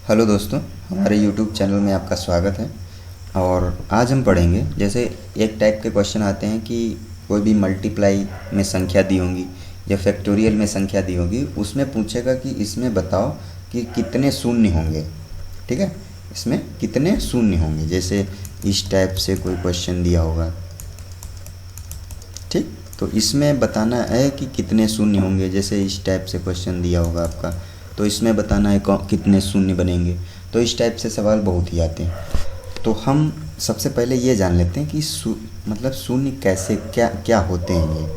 Hello दोस्तों, हमारे YouTube channel में आपका स्वागत है। और आज हम पढ़ेंगे, जैसे एक टाइप के क्वेश्चन आते हैं कि कोई भी मल्टीप्लाई में संख्या दी होंगी या फैक्टोरियल में संख्या दी होगी, उसमें पूछेगा कि इसमें बताओ कि कितने शून्य होंगे। ठीक है, इसमें कितने शून्य होंगे, जैसे इस टाइप से कोई क्वेश्चन दिया होगा। ठीक, तो इसमें बताना है कि कितने शून्य होंगे। जैसे इस टाइप से क्वेश्चन दिया होगा आपका, तो इसमें बताना है कितने शून्य बनेंगे। तो इस टाइप से सवाल बहुत ही आते हैं। तो हम सबसे पहले ये जान लेते हैं कि मतलब शून्य कैसे क्या होते हैं ये।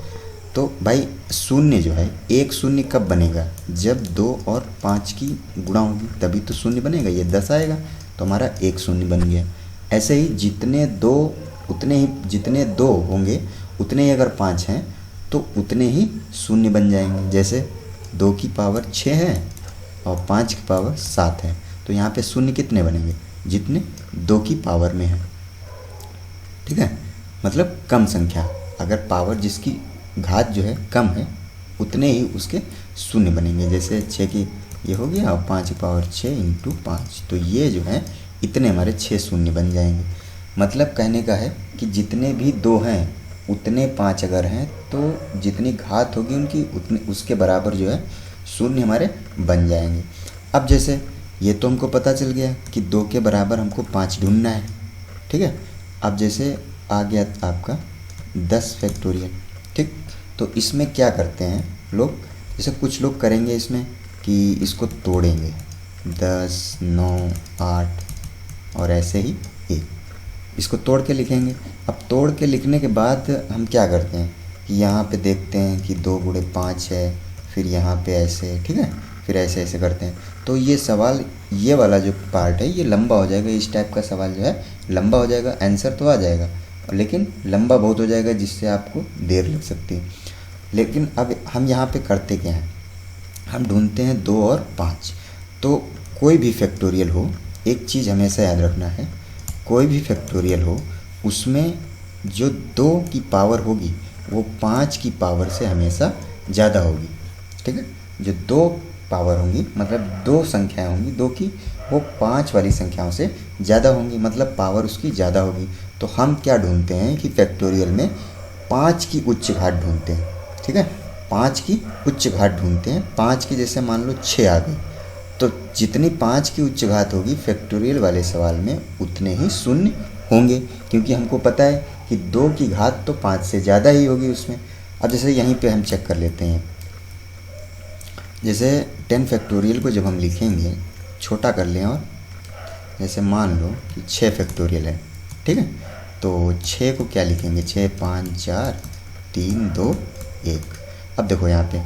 तो भाई शून्य जो है, एक शून्य कब बनेगा? जब 2 और 5 की गुणा होगी तभी तो शून्य बनेगा। ये 10 आएगा तो हमारा एक शून्य बन गया। ऐसे ही जितने दो होंगे उतने ही अगर 5 हैं तो उतने ही शून्य बन जाएंगे। जैसे 2 की पावर 6 है और 5 की पावर 7 है, तो यहाँ पे शून्य कितने बनेंगे? जितने 2 की पावर में है। ठीक है, मतलब कम संख्या, अगर पावर जिसकी घात जो है कम है उतने ही उसके शून्य बनेंगे। जैसे 6 की ये हो गया और 5 की पावर 6 इंटू 5, तो ये जो है इतने हमारे 6 शून्य बन जाएंगे। मतलब कहने का है कि जितने भी 2 हैं उतने 5 अगर हैं तो जितनी घात होगी उनकी उतने उसके बराबर जो है शून्य हमारे बन जाएंगे। अब जैसे ये तो हमको पता चल गया कि 2 के बराबर हमको 5 ढूंढना है। ठीक है, अब जैसे आ गया आपका 10 फैक्टोरियल। ठीक, तो इसमें क्या करते हैं लोग, जैसे कुछ लोग करेंगे इसमें कि इसको तोड़ेंगे 10, 9, 8 और ऐसे ही 1, इसको तोड़ के लिखेंगे। अब तोड़ के लिखने के बाद हम क्या करते हैं कि यहाँ पे देखते हैं कि 2 गुणे 5 है, फिर यहाँ पे ऐसे, ठीक है, फिर ऐसे ऐसे करते हैं। तो ये सवाल, ये वाला जो पार्ट है ये लंबा हो जाएगा। इस टाइप का सवाल जो है लंबा हो जाएगा। आंसर तो आ जाएगा लेकिन लंबा बहुत हो जाएगा, जिससे आपको देर लग सकती है। लेकिन अब हम यहाँ पे करते क्या हैं, हम ढूंढते हैं 2 और 5। तो कोई भी फैक्टोरियल हो, एक चीज़ हमेशा याद रखना है, कोई भी फैक्टोरियल हो उसमें जो 2 की पावर होगी वो 5 की पावर से हमेशा ज़्यादा होगी। ठीक है, जो 2 पावर होंगी मतलब 2 संख्याएं होंगी 2 की, वो 5 वाली संख्याओं से ज़्यादा होंगी, मतलब पावर उसकी ज़्यादा होगी। तो हम क्या ढूंढते हैं कि फैक्टोरियल में 5 की उच्च घात ढूंढते हैं। ठीक है, 5 की उच्च घात ढूंढते हैं। 5 की जैसे मान लो 6 आ गई, तो जितनी 5 की उच्च घात होगी फैक्टोरियल वाले सवाल में उतने ही शून्य होंगे, क्योंकि हमको पता है कि 2 की घात तो 5 से ज़्यादा ही होगी उसमें। अब जैसे यहीं पे हम चेक कर लेते हैं, जैसे 10 फैक्टोरियल को जब हम लिखेंगे छोटा कर लें, और जैसे मान लो कि 6 फैक्टोरियल है। ठीक है, तो 6 को क्या लिखेंगे? 6, 5, 4, 3, 2, 1। अब देखो यहाँ पे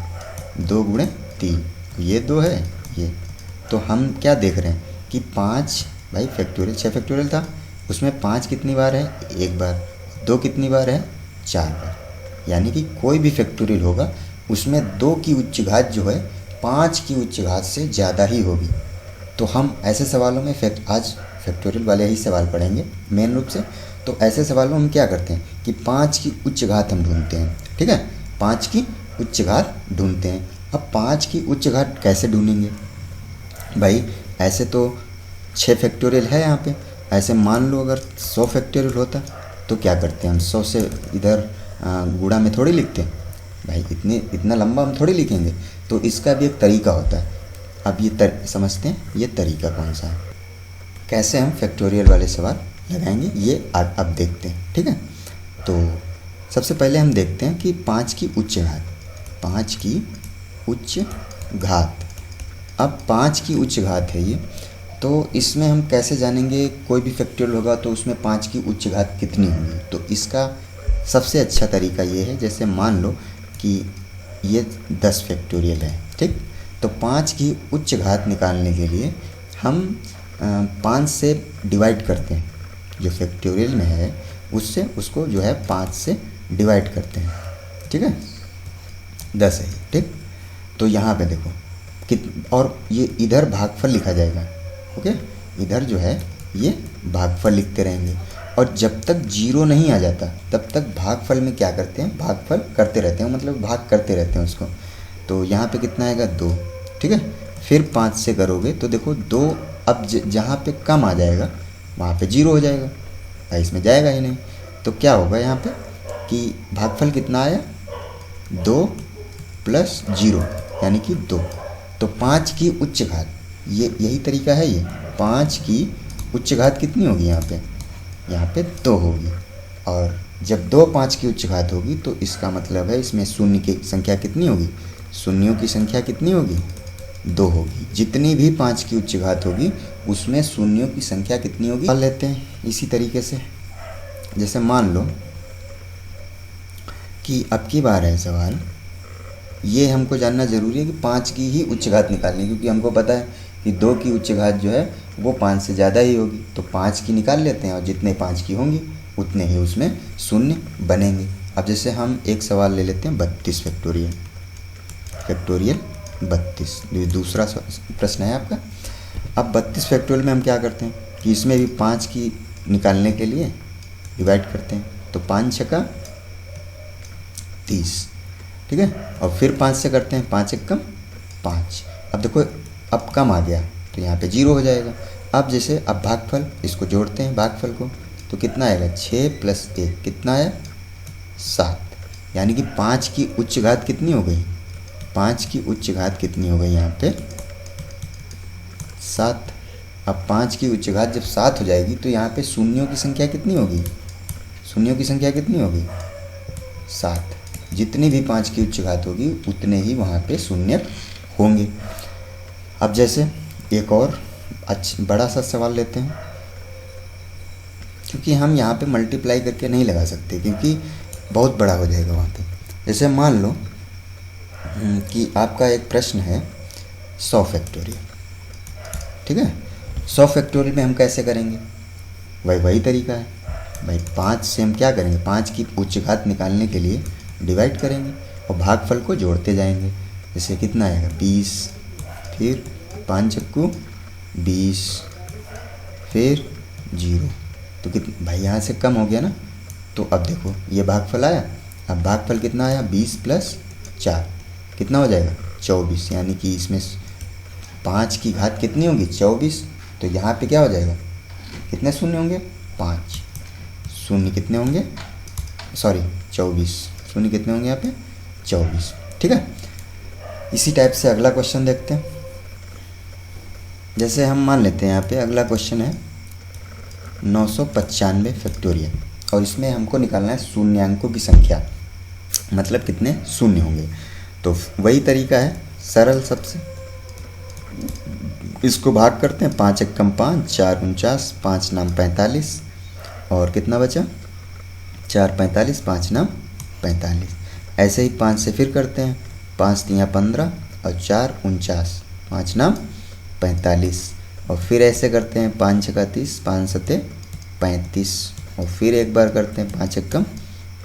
2 गुणे 3, ये 2 है ये, तो हम क्या देख रहे हैं कि 5, भाई फैक्टोरियल 6 फैक्टोरियल था, उसमें 5 कितनी बार है? 1 बार। 2 कितनी बार है? 4 बार। यानी कि कोई भी फैक्टोरियल होगा उसमें 2 की उच्च घात जो है 5 की उच्च घात से ज़्यादा ही होगी। तो हम ऐसे सवालों में आज फैक्टोरियल वाले ही सवाल पढ़ेंगे मेन रूप से। तो ऐसे सवालों में हम क्या करते हैं कि 5 की उच्च घात हम ढूंढते हैं। ठीक है, 5 की उच्च घात ढूंढते हैं। अब 5 की उच्च घात कैसे ढूंढेंगे भाई? ऐसे तो 6 फैक्टोरियल है यहाँ पे, ऐसे मान लो अगर 100 फैक्टोरियल होता तो क्या करते हैं हम? 100 से इधर गुणा में थोड़ी लिखते हैं भाई, इतना लंबा हम थोड़ी लिखेंगे। तो इसका भी एक तरीका होता है। अब ये समझते हैं ये तरीका कौन सा है, कैसे हम फैक्टोरियल वाले सवाल लगाएंगे, ये अब देखते हैं। ठीक है, तो सबसे पहले हम देखते हैं कि 5 की उच्च घात, 5 की उच्च घात। अब 5 की उच्च घात है ये, तो इसमें हम कैसे जानेंगे? कोई भी फैक्टोरियल होगा तो उसमें 5 की उच्च घात कितनी होगी। तो इसका सबसे अच्छा तरीका ये है, जैसे मान लो कि ये 10 फैक्टोरियल है। ठीक, तो 5 की उच्च घात निकालने के लिए हम 5 से डिवाइड करते हैं, जो फैक्टोरियल में है उससे उसको जो है 5 से डिवाइड करते हैं। ठीक है, 10 है। ठीक, तो यहाँ पे देखो और ये इधर भागफल लिखा जाएगा। ओके, इधर जो है ये भागफल लिखते रहेंगे, और जब तक 0 नहीं आ जाता तब तक भागफल में क्या करते हैं? भागफल करते रहते हैं, मतलब भाग करते रहते हैं उसको। तो यहाँ पे कितना आएगा? 2। ठीक है, फिर 5 से करोगे तो देखो 2 अब जहाँ पे कम आ जाएगा वहाँ पे 0 हो जाएगा भाई, इसमें जाएगा ही नहीं। तो क्या होगा यहाँ पे कि भागफल कितना आया 2 प्लस 0 यानी कि 2। तो 5 की उच्च घात, ये यही तरीका है। ये 5 की उच्च घात कितनी होगी यहाँ पे 2 होगी। और जब 2 5 की उच्च घात होगी तो इसका मतलब है इसमें शून्य की संख्या कितनी होगी, शून्यों की संख्या कितनी होगी 2 होगी। जितनी भी 5 की उच्च घात होगी उसमें शून्यों की संख्या कितनी होगी, मान लेते हैं इसी तरीके से। जैसे मान लो कि अब की बार है सवाल, ये हमको जानना ज़रूरी है कि 5 की ही उच्च घात निकालनी, क्योंकि हमको पता है कि 2 की उच्च घात जो है वो 5 से ज़्यादा ही होगी। तो 5 की निकाल लेते हैं और जितने 5 की होंगी उतने ही उसमें शून्य बनेंगे। अब जैसे हम एक सवाल ले लेते हैं 32 फैक्टोरियल 32, जो दूसरा प्रश्न है आपका। अब 32 फैक्टोरियल में हम क्या करते हैं कि इसमें भी 5 की निकालने के लिए डिवाइड करते हैं। तो 5 छक्का 30, ठीक है। और फिर 5 से करते हैं, 5 एक कम 5। अब देखो अब कम आ गया तो यहाँ पे 0 हो जाएगा। अब जैसे अब भागफल, इसको जोड़ते हैं भागफल को, तो कितना आएगा 6 प्लस 1 कितना आया 7। यानी कि 5 की उच्च घात कितनी हो गई, 5 की उच्च घात कितनी हो गई यहाँ पे 7। अब 5 की उच्च घात जब 7 हो जाएगी तो यहाँ पे शून्यों की संख्या कितनी होगी, शून्यों की संख्या कितनी होगी 7। जितनी भी 5 की उच्च घात होगी उतने ही वहाँ पे शून्य होंगे। अब जैसे एक और बड़ा सा सवाल लेते हैं, क्योंकि हम यहाँ पे मल्टीप्लाई करके नहीं लगा सकते क्योंकि बहुत बड़ा हो जाएगा वहाँ पे। जैसे मान लो कि आपका एक प्रश्न है 100 फैक्टोरियल, ठीक है। 100 फैक्टोरियल में हम कैसे करेंगे, वही तरीका है भाई। 5 से हम क्या करेंगे, 5 की उच्च घात निकालने के लिए डिवाइड करेंगे और भागफल को जोड़ते जाएंगे। जैसे कितना आएगा 20, फिर 5 चक्कू 20, फिर 0। तो भाई यहाँ से कम हो गया ना। तो अब देखो ये भागफल आया, अब भागफल कितना आया 20 प्लस 4 कितना हो जाएगा 24। यानी कि इसमें 5 की घात कितनी होगी 24। तो यहाँ पे क्या हो जाएगा, कितने शून्य होंगे 5 शून्य कितने होंगे, सॉरी 24 शून्य कितने होंगे यहाँ पे 24, ठीक है। इसी टाइप से अगला क्वेश्चन देखते हैं। जैसे हम मान लेते हैं यहाँ पे अगला क्वेश्चन है 995 फैक्टोरियल, और इसमें हमको निकालना है शून्यांकों की संख्या, मतलब कितने शून्य होंगे। तो वही तरीका है सरल सबसे, इसको भाग करते हैं 5 एक कम 5, 4 49, 5 नाम 45, और कितना बचा 4 45, 5 नाम 45। ऐसे ही 5 से फिर करते हैं, 5 तियाँ 15 और 4 49, 5 नाम 45। और फिर ऐसे करते हैं 5 छक्का 30, 5 सते 35, और फिर एक बार करते हैं 5 एक कम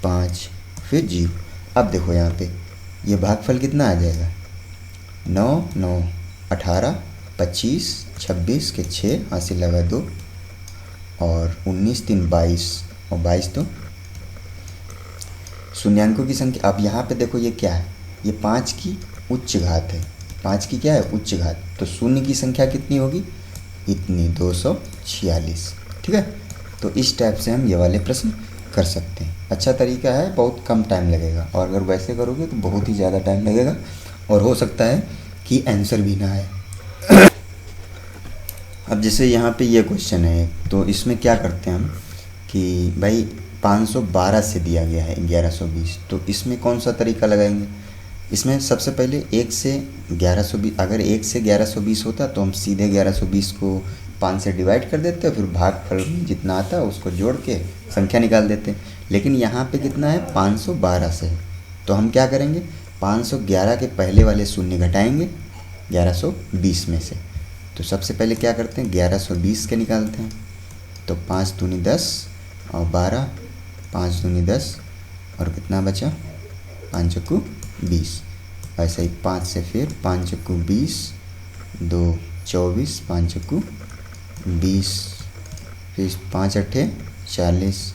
5, फिर 0। अब देखो यहाँ पे ये भागफल कितना आ जाएगा 9 9 18 25 26 के 6 हासिल लगा 2, और 19 3 22, और 22 तो शून्यांकों की संख्या। अब यहाँ पे देखो ये क्या है, ये 5 की उच्च घात है, 5 की क्या है उच्च घात। तो शून्य की संख्या कितनी होगी इतनी 246, ठीक है। तो इस टाइप से हम ये वाले प्रश्न कर सकते हैं। अच्छा तरीका है, बहुत कम टाइम लगेगा, और अगर वैसे करोगे तो बहुत ही ज़्यादा टाइम लगेगा और हो सकता है कि आंसर भी ना आए। अब जैसे यहाँ पे ये क्वेश्चन है, तो इसमें क्या करते हैं हम कि भाई 512 से दिया गया है 1120, तो इसमें कौन सा तरीका लगाएंगे। इसमें सबसे पहले 1 से 1120, अगर 1 से 1120 होता तो हम सीधे 1120 को 5 से डिवाइड कर देते, फिर भागफल जितना आता है उसको जोड़ के संख्या निकाल देते। लेकिन यहाँ पे कितना है 512 से, तो हम क्या करेंगे 511 के पहले वाले शून्य घटाएंगे 1120 में से। तो सबसे पहले क्या करते हैं 1120 के निकालते हैं, तो 5 दूनी 10 और 12, 5 दूनी 10 और कितना बचा 5 चक्कू 20। ऐसे ही 5 से फिर 5 चक्कू 20, 2 24, 5 चक्कू 20, फिर 5 अट्ठे 40,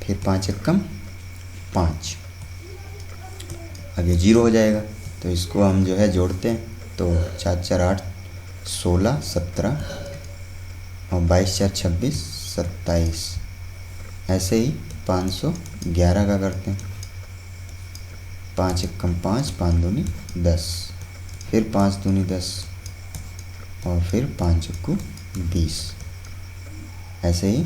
फिर 5 एकम 5। अब ये 0 हो जाएगा, तो इसको हम जो है जोड़ते हैं, तो 4 4 8 16, 17 और 22 4 26, 27। ऐसे ही 511 का करते हैं। 5 एकम 5, 5 दूनी 10, फिर 5 दूनी 10 और फिर 5 एकू 20। ऐसे ही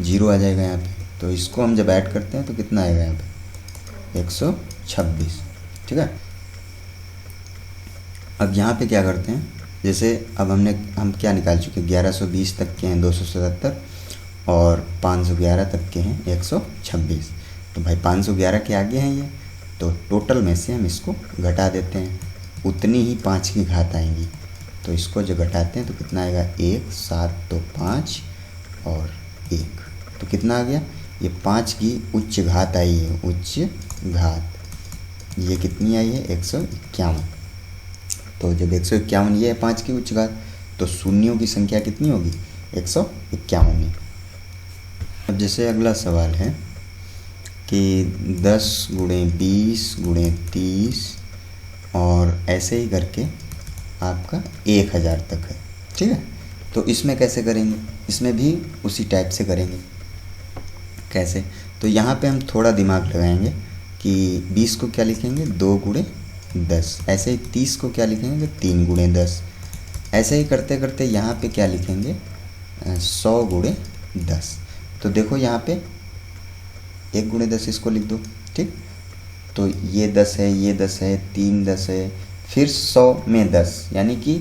0 आ जाएगा यहाँ पे। तो इसको हम जब ऐड करते हैं तो कितना आएगा यहाँ पे? 126। ठीक है। अब यहाँ पे क्या करते हैं, जैसे अब हम क्या निकाल चुके, 1120 तक के हैं 277 और 511 तक के हैं 126। तो भाई 511 के आगे हैं ये, तो टोटल में से हम इसको घटा देते हैं, उतनी ही 5 की घात आएंगी। तो इसको जो घटाते हैं तो कितना आएगा? 1 7 तो 5 और 1, तो कितना आ गया? ये 5 की उच्च घात आई है, उच्च घात ये कितनी आई है? 151। तो जब 151 ये है 5 की उच्च घात, तो शून्यों की संख्या कितनी होगी? 151। अब जैसे अगला सवाल है कि 10 गुणे 20 गुणे 30 और ऐसे ही करके आपका 1000 तक है। ठीक है। तो इसमें कैसे करेंगे? इसमें भी उसी टाइप से करेंगे। कैसे? तो यहाँ पे हम थोड़ा दिमाग लगाएंगे कि 20 को क्या लिखेंगे? 2 गुणे 10। ऐसे ही 30 को क्या लिखेंगे? 3 गुणे 10। ऐसे ही करते करते यहाँ पे क्या लिखेंगे? 100 गुणे 10। तो देखो यहाँ पे 1 गुणे 10 इसको लिख दो। ठीक। तो ये 10 है, ये 10 है, 3 10 है, फिर 100 में 10, यानी कि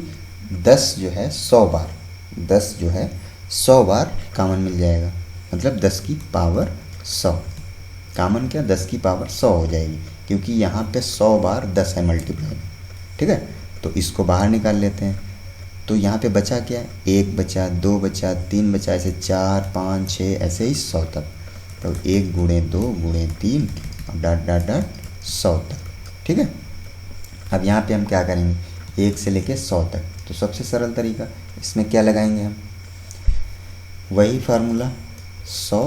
10 जो है 100 बार, 10 जो है 100 बार कॉमन मिल जाएगा, मतलब 10 की पावर 100। कॉमन क्या? 10 की पावर 100 हो जाएगी, क्योंकि यहाँ पे 100 बार 10 है मल्टीप्लाई। ठीक है। तो इसको बाहर निकाल लेते हैं। तो यहाँ पे बचा क्या? 1 बचा, 2 बचा, 3 बचा, ऐसे 4 5 6 ऐसे ही 100 तक। तो 1 गुणे 2 गुणे 3 और डॉट डॉट डॉट 100 तक। ठीक है। अब यहाँ पे हम क्या करेंगे? 1 से लेके 100 तक। तो सबसे सरल तरीका, इसमें क्या लगाएंगे हम? वही फार्मूला, 100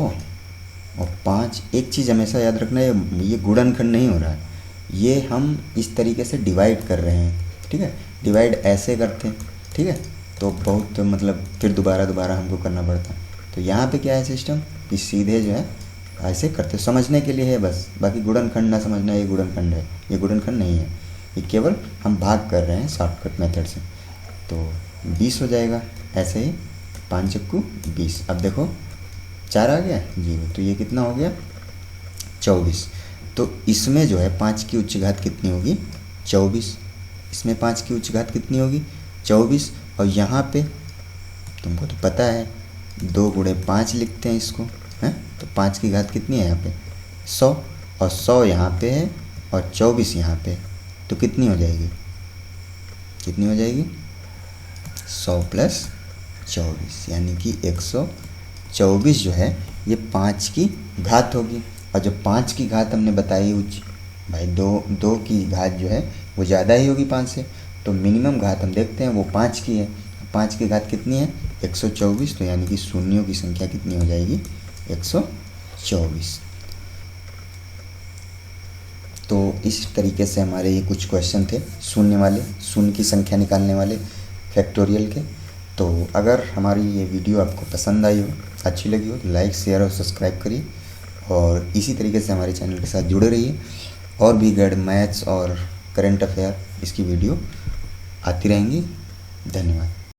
और 5। एक चीज़ हमेशा याद रखना, ये गुणनखंड नहीं हो रहा है, ये हम इस तरीके से डिवाइड कर रहे हैं। ठीक है। डिवाइड ऐसे करते हैं। ठीक है। तो बहुत मतलब फिर दोबारा हमको करना पड़ता है। तो यहाँ पे क्या है सिस्टम कि सीधे जो है ऐसे करते, समझने के लिए है बस, बाकी गुणनखंड ना समझना ये गुणनखंड है, ये गुणनखंड नहीं है, ये केवल हम भाग कर रहे हैं शॉर्टकट मेथड से। तो 20 हो जाएगा। ऐसे ही 5 एकू 20। अब देखो 4 आ गया 0, तो ये कितना हो गया? 24। तो इसमें जो है 5 की उच्च घात कितनी होगी? 24। इसमें 5 की उच्च घात कितनी होगी? 24। और यहाँ पे तुमको तो पता है 2 गुणे 5 लिखते हैं इसको, हैं? तो 5 की घात कितनी है यहाँ पे? 100। और 100 यहाँ पे है और 24 यहाँ पे, तो कितनी हो जाएगी? कितनी हो जाएगी? 100 प्लस 24, यानी कि 124 जो है ये 5 की घात होगी। और जो 5 की घात हमने बताई उच्च, भाई 2 की घात जो है वो ज़्यादा ही होगी 5 से, तो मिनिमम घात हम देखते हैं वो 5 की है। 5 की घात कितनी है? 124। तो यानी कि शून्यों की संख्या कितनी हो जाएगी? 124। तो इस तरीके से हमारे ये कुछ क्वेश्चन थे शून्य वाले, शून्य की संख्या निकालने वाले फैक्टोरियल के। तो अगर हमारी ये वीडियो आपको पसंद आई हो, अच्छी लगी हो, तो लाइक शेयर और सब्सक्राइब करिए और इसी तरीके से हमारे चैनल के साथ जुड़े रहिए। और भी गैड मैथ्स और करंट अफेयर इसकी वीडियो आती रहेंगी। धन्यवाद।